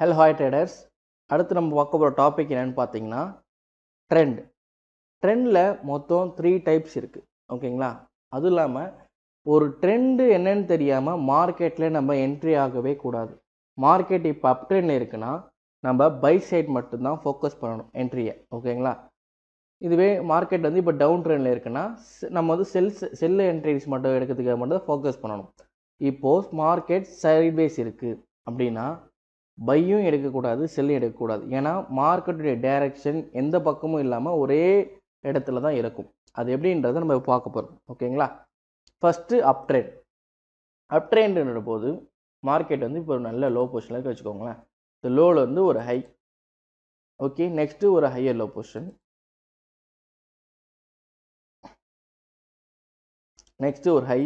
Hello hi traders. அடுத்து நம்ம பார்க்க போகிற டாபிக் என்னென்னு பார்த்தீங்கன்னா ட்ரெண்ட். ட்ரெண்டில் மொத்தம் 3 டைப்ஸ் இருக்குது, ஓகேங்களா? அதுவும் இல்லாமல் ஒரு ட்ரெண்டு என்னன்னு தெரியாமல் மார்க்கெட்டில் நம்ம என்ட்ரி ஆகவே கூடாது. மார்க்கெட் இப்போ அப் ட்ரெண்டில் இருக்குன்னா நம்ம பை சைட் மட்டும்தான் ஃபோக்கஸ் பண்ணணும் என்ட்ரியை, ஓகேங்களா? இதுவே மார்க்கெட் வந்து இப்போ டவுன் ட்ரெண்டில் இருக்குன்னா நம்ம வந்து செல்லு என்ட்ரிஸ் மட்டும் எடுக்கிறதுக்கு மட்டும் தான் ஃபோக்கஸ் பண்ணணும். இப்போது மார்க்கெட் சைட்வேஸ் இருக்குது அப்படின்னா பையும் எடுக்கக்கூடாது, செல்லும் எடுக்கக்கூடாது. ஏன்னா மார்க்கெட்டுடைய டைரக்ஷன் எந்த பக்கமும் இல்லாமல் ஒரே இடத்துல தான் இருக்கும். அது எப்படின்றத நம்ம பார்க்க போகிறோம், ஓகேங்களா? ஃபஸ்ட்டு அப் ட்ரெண்ட். அப் ட்ரெண்ட்ன்ற போது மார்க்கெட் வந்து இப்போ ஒரு நல்ல லோ பொசிஷனில் இருக்கு வச்சுக்கோங்களேன். இந்த லோவில் வந்து ஒரு ஹை, ஓகே. நெக்ஸ்ட்டு ஒரு ஹையர் லோ பொசிஷன், நெக்ஸ்ட்டு ஒரு ஹை,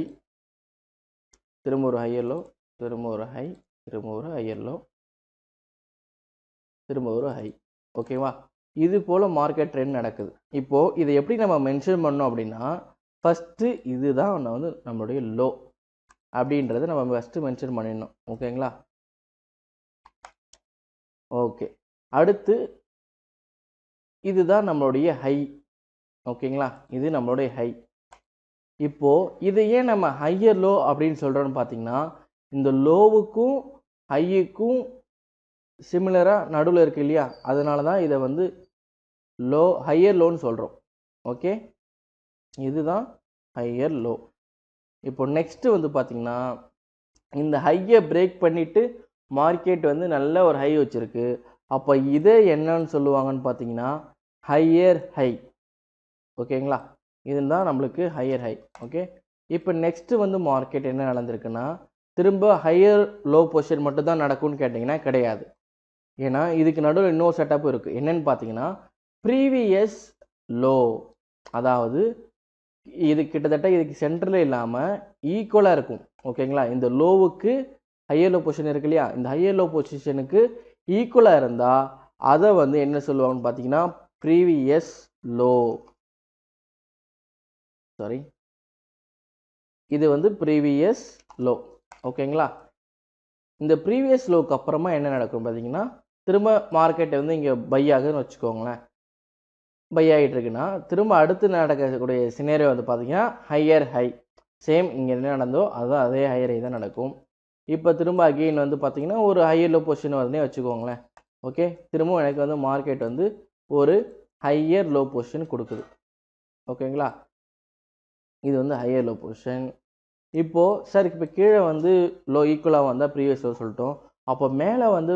திரும்ப ஒரு ஹையர் லோ, திரும்ப ஒரு ஹை, திரும்ப ஒரு ஹையர் லோ, திரும்ப ஒரு ஹை, ஓகேவா? இது போல் மார்க்கெட் ட்ரெண்ட் நடக்குது. இப்போது இதை எப்படி நம்ம மென்ஷன் பண்ணோம் அப்படின்னா, ஃபஸ்ட்டு இதுதான் வந்து நம்மளுடைய லோ அப்படின்றத நம்ம ஃபஸ்ட்டு மென்ஷன் பண்ணிடணும், ஓகேங்களா? ஓகே. அடுத்து இதுதான் நம்மளுடைய ஹை, ஓகேங்களா? இது நம்மளுடைய ஹை. இப்போது இதை ஏன் நம்ம ஹையர் லோ அப்படின்னு சொல்கிறோன்னு பார்த்தீங்கன்னா, இந்த லோவுக்கும் ஹையுக்கும் சிமிலராக நடுவில் இருக்குது இல்லையா? அதனால தான் இதை வந்து ஹையர் லோன்னு சொல்கிறோம், ஓகே. இதுதான் ஹையர் லோ. இப்போ நெக்ஸ்ட்டு வந்து பார்த்திங்கன்னா, இந்த ஹையை பிரேக் பண்ணிவிட்டு மார்க்கெட் வந்து நல்ல ஒரு ஹை வச்சுருக்கு. அப்போ இதை என்னன்னு சொல்லுவாங்கன்னு பார்த்தீங்கன்னா ஹையர் ஹை, ஓகேங்களா? இதுதான் நம்மளுக்கு ஹையர் ஹை, ஓகே. இப்போ நெக்ஸ்ட்டு வந்து மார்க்கெட் என்ன நடந்திருக்குன்னா, திரும்ப ஹையர் லோ பொசிஷன் மட்டும் தான் நடக்கும்னு கேட்டிங்கன்னா கிடையாது. ஏன்னா இதுக்கு நடுவில் இன்னொரு செட்டப் இருக்குது. என்னென்னு பார்த்தீங்கன்னா ப்ரீவியஸ் லோ, அதாவது இது கிட்டத்தட்ட இதுக்கு சென்டரில் இல்லாமல் ஈக்குவலாக இருக்கும், ஓகேங்களா? இந்த லோவுக்கு ஹையர் லோ பொசிஷன் இருக்கு இல்லையா? இந்த ஹையர் லோ பொசிஷனுக்கு ஈக்குவலாக இருந்தால் அதை வந்து என்ன சொல்லுவாங்கன்னு பார்த்தீங்கன்னா ப்ரீவியஸ் லோ, சாரி, இது வந்து ப்ரீவியஸ் லோ, ஓகேங்களா? இந்த ப்ரீவியஸ் லோக்கு அப்புறமா என்ன நடக்கும் பார்த்தீங்கன்னா, திரும்ப மார்க்கெட்டை வந்து இங்கே பை ஆகுதுன்னு வச்சுக்கோங்களேன். பை ஆகிட்டு இருக்குன்னா திரும்ப அடுத்து நடக்கக்கூடிய சினேரியோ வந்து பார்த்தீங்கன்னா ஹையர் ஹை. சேம் இங்கே என்ன நடந்தோ அதுதான், அதே ஹையர் ஹை தான் நடக்கும். இப்போ திரும்ப அகெயின் வந்து பார்த்தீங்கன்னா ஒரு ஹையர் லோ பொசிஷன் வருதுன்னே வச்சுக்கோங்களேன், ஓகே. திரும்பவும் எனக்கு வந்து மார்க்கெட் வந்து ஒரு ஹையர் லோ பொசிஷன் கொடுக்குது, ஓகேங்களா? இது வந்து ஹையர் லோ பொசிஷன். இப்போது சார் இப்போ கீழே வந்து லோ ஈக்குவலாக வந்தால் ப்ரீவியஸ் லோ சொல்லிட்டோம். அப்போ மேலே வந்து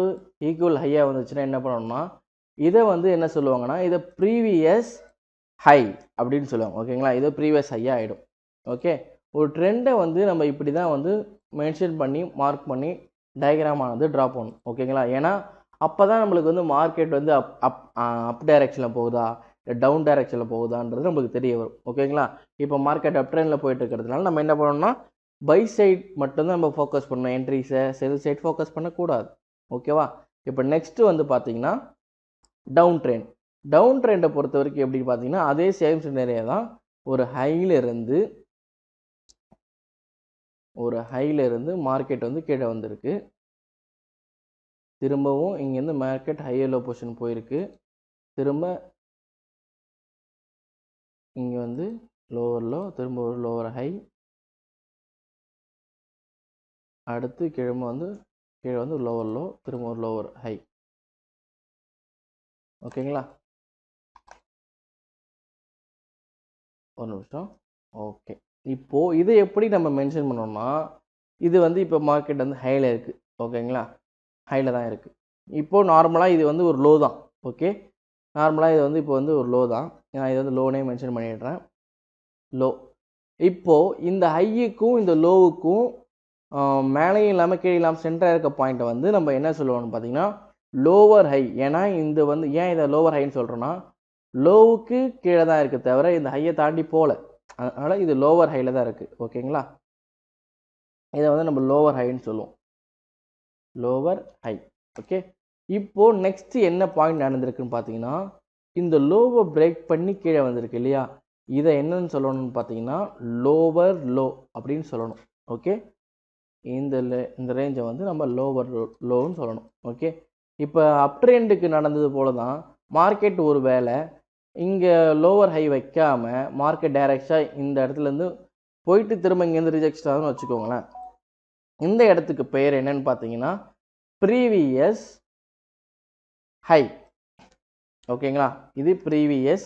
ஈக்குவல் ஹையாக வந்துச்சுன்னா என்ன பண்ணணும்னா இதை வந்து என்ன சொல்லுவாங்கன்னா இதை ப்ரீவியஸ் ஹை அப்படின்னு சொல்லுவாங்க, ஓகேங்களா? இதை ப்ரீவியஸ் ஹையாக ஆகிடும், ஓகே. ஒரு ட்ரெண்டை வந்து நம்ம இப்படி தான் வந்து மென்ஷன் பண்ணி மார்க் பண்ணி டயக்ராம் ஆனது ட்ரா பண்ணணும், ஓகேங்களா? ஏன்னா அப்போ தான் நம்மளுக்கு வந்து மார்க்கெட் வந்து அப் டைரெக்ஷனில் போகுதா இல்லை டவுன் டைரெக்ஷனில் போகுதான்றது நம்மளுக்கு தெரிய வரும், ஓகேங்களா? இப்போ மார்க்கெட் அப் ட்ரெண்டில் போயிட்டு இருக்கிறதுனால நம்ம என்ன பண்ணணும்னா பை சைட் மட்டும்தான் நம்ம ஃபோக்கஸ் பண்ணணும், என்ட்ரிஸை செல் சைட் ஃபோக்கஸ் பண்ணக்கூடாது, ஓகேவா? இப்போ நெக்ஸ்ட்டு வந்து பார்த்தீங்கன்னா டவுன் ட்ரெண்ட். டவுன் ட்ரெண்டை பொறுத்த வரைக்கும் எப்படி பார்த்தீங்கன்னா அதே சேம் சினேரியோ தான். ஒரு ஹையிலிருந்து மார்க்கெட் வந்து கீழே வந்திருக்கு. திரும்பவும் இங்கேருந்து மார்க்கெட் ஹையர் லோ பொசிஷன் போயிருக்கு. திரும்ப இங்கே வந்து லோவர் லோ, திரும்ப ஒரு லோவர் ஹை, அடுத்து கீழே வந்து லோவர் லோ, திரும்ப ஒரு லோவர் ஹை, ஓகேங்களா? ஒரு நிமிஷம், ஓகே. இப்போது இதை எப்படி நம்ம மென்ஷன் பண்ணோம்னா இது வந்து இப்போ மார்க்கெட் வந்து ஹையில் இருக்குது, ஓகேங்களா? ஹையில் தான் இருக்குது. இப்போது நார்மலாக இது வந்து ஒரு லோ தான், ஓகே. நார்மலாக இது வந்து இப்போ வந்து ஒரு லோ தான். நான் இது வந்து லோனே மென்ஷன் பண்ணிடுறேன், லோ. இப்போது இந்த ஹையுக்கும் இந்த லோவுக்கும் மேலேயும் இல்லாமல் கீழே இல்லாமல் சென்டராக இருக்க பாயிண்ட்டை வந்து நம்ம என்ன சொல்லுவோம்னு பார்த்தீங்கன்னா லோவர் ஹை. ஏன்னா இந்த வந்து ஏன் இதை லோவர் ஹைன்னு சொல்கிறோன்னா லோவுக்கு கீழே தான் இருக்குது தவிர இந்த ஹையை தாண்டி போகல, அதனால் இது லோவர் ஹையில் தான் இருக்குது, ஓகேங்களா? இதை வந்து நம்ம லோவர் ஹைன்னு சொல்லுவோம், லோவர் ஹை, ஓகே. இப்போது நெக்ஸ்ட்டு என்ன பாயிண்ட் நடந்திருக்குன்னு பார்த்தீங்கன்னா இந்த லோவை பிரேக் பண்ணி கீழே வந்திருக்கு இல்லையா? இதை என்னன்னு சொல்லணும்னு பார்த்தீங்கன்னா லோவர் லோ அப்படின்னு சொல்லணும், ஓகே. இந்த ரேஞ்சை வந்து நம்ம லோவர் லோன்னு சொல்லணும், ஓகே. இப்போ அப் ட்ரெண்டுக்கு நடந்தது போல தான் மார்க்கெட் ஒரு வேளை இங்கே லோவர் ஹை வைக்காமல் மார்க்கெட் டைரெக்டாக இந்த இடத்துலேருந்து போயிட்டு திரும்ப இங்கேருந்து ரிஜெக்ட் ஆகுதுன்னு வச்சுக்கோங்களேன். இந்த இடத்துக்கு பெயர் என்னன்னு பார்த்தீங்கன்னா ப்ரீவியஸ் ஹை. ஓகேங்களா, இது ப்ரீவியஸ்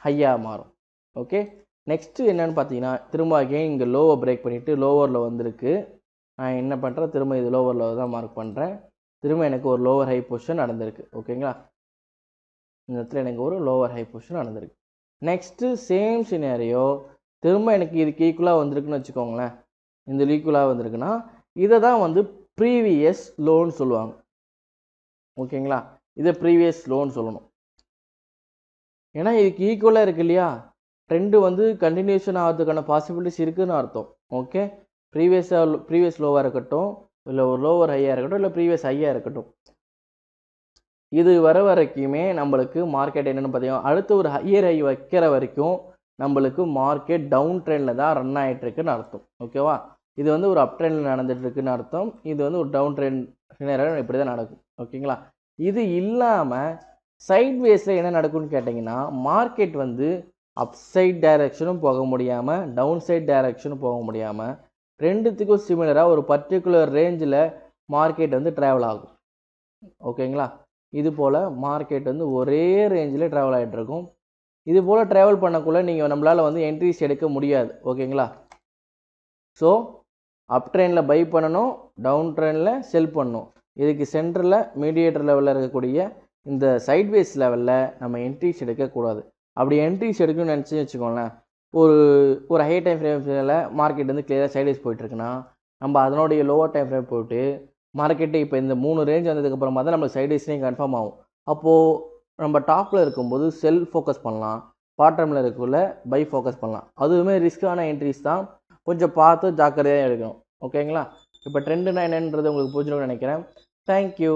ஹையாக மாறும். ஓகே, நெக்ஸ்ட்டு என்னென்னு பார்த்தீங்கன்னா திரும்ப அகைன் இங்கே லோவை பிரேக் பண்ணிவிட்டு லோவரில் வந்திருக்கு. நான் என்ன பண்ணுறேன், திரும்ப இது லோவர் தான் மார்க் பண்ணுறேன். திரும்ப எனக்கு ஒரு லோவர் ஹை பொசிஷன் நடந்திருக்கு. ஓகேங்களா, இந்த இடத்துல எனக்கு ஒரு லோவர் ஹை பொசிஷன் நடந்திருக்கு. நெக்ஸ்ட்டு சேம் சினாரியோ திரும்ப எனக்கு இதுக்கு ஈக்குவலாக வந்திருக்குன்னு வச்சுக்கோங்களேன். இந்த ஈக்குவலாக வந்திருக்குன்னா இதை தான் வந்து ப்ரீவியஸ் லோன்னு சொல்லுவாங்க. ஓகேங்களா, இதை ப்ரீவியஸ் லோன்னு சொல்லணும். ஏன்னா இதுக்கு ஈக்குவலாக இருக்கு இல்லையா, ட்ரெண்டு வந்து கண்டினியூஷன் ஆகிறதுக்கான பாசிபிலிட்டிஸ் இருக்குதுன்னு அர்த்தம். ஓகே, ப்ரீவியஸ் லோவாக இருக்கட்டும், இல்லை ஒரு லோவர் ஹையாக இருக்கட்டும், இல்லை ப்ரீவியஸ் ஹையாக இருக்கட்டும், இது வர வரைக்குமே நம்மளுக்கு மார்க்கெட் என்னென்னு பார்த்தீங்கன்னா அடுத்த ஒரு ஹையர் ஹை வைக்கிற வரைக்கும் நம்மளுக்கு மார்க்கெட் டவுன் ட்ரெண்டில் தான் ரன் ஆகிட்டு இருக்குன்னு அர்த்தம். ஓகேவா, இது வந்து ஒரு அப் ட்ரெண்டில் நடந்துட்டு இருக்குன்னு அர்த்தம். இது வந்து ஒரு டவுன் ட்ரெண்ட் இப்படி தான் நடக்கும். ஓகேங்களா, இது இல்லாமல் சைட் வேஸில் என்ன நடக்கும்னு கேட்டிங்கன்னா மார்க்கெட் வந்து அப் சைட் டைரக்ஷனும் போக முடியாமல் டவுன் சைட் டைரக்ஷனும் போக முடியாமல் ரெண்டுத்துக்கும் சிமிலராக ஒரு பர்டிகுலர் ரேஞ்சில் மார்க்கெட் வந்து ட்ராவல் ஆகும். ஓகேங்களா, இது போல் மார்க்கெட் வந்து ஒரே ரேஞ்சில் ட்ராவல் ஆகிட்டு இருக்கும். இது போல் ட்ராவல் பண்ணக்குள்ளே நீங்கள் நம்மளால் வந்து என்ட்ரிஸ் எடுக்க முடியாது. ஓகேங்களா, ஸோ அப் ட்ரெண்டில் பை பண்ணணும், டவுன் ட்ரெண்டில் செல் பண்ணணும். இதுக்கு சென்டரில் மீடியேட்டர் லெவலில் இருக்கக்கூடிய இந்த சைட்வேஸ் லெவலில் நம்ம என்ட்ரிஸ் எடுக்கக்கூடாது. அப்படி என்ட்ரிஸ் எடுக்கணும்னு நினச்சி வச்சுக்கோங்களேன், ஒரு ஹை டைம் ஃப்ரேமில் மார்க்கெட் வந்து கிளியராக சைட்வேஸ் போயிட்டுருக்குன்னா நம்ம அதனுடைய லோவர் டைம் ஃப்ரேம் போயிட்டு மார்க்கெட்டு இப்போ இந்த 3 ரேஞ்ச் வந்ததுக்கப்புறமா தான் நம்ம சைட்வேஸ்லேயே கன்ஃபார்ம் ஆகும். அப்போது நம்ம டாப்பில் இருக்கும்போது செல் ஃபோக்கஸ் பண்ணலாம், பாட்டமில் இருக்கக்குள்ள பை ஃபோக்கஸ் பண்ணலாம். அதுவுமே ரிஸ்க்கான என்ட்ரிஸ் தான், கொஞ்சம் பார்த்து ஜாக்கிரதையாக எடுக்கணும். ஓகேங்களா, இப்போ ட்ரெண்டுனா என்னன்றது உங்களுக்கு புரிஞ்சுக்கணும்னு நினைக்கிறேன். தேங்க்யூ.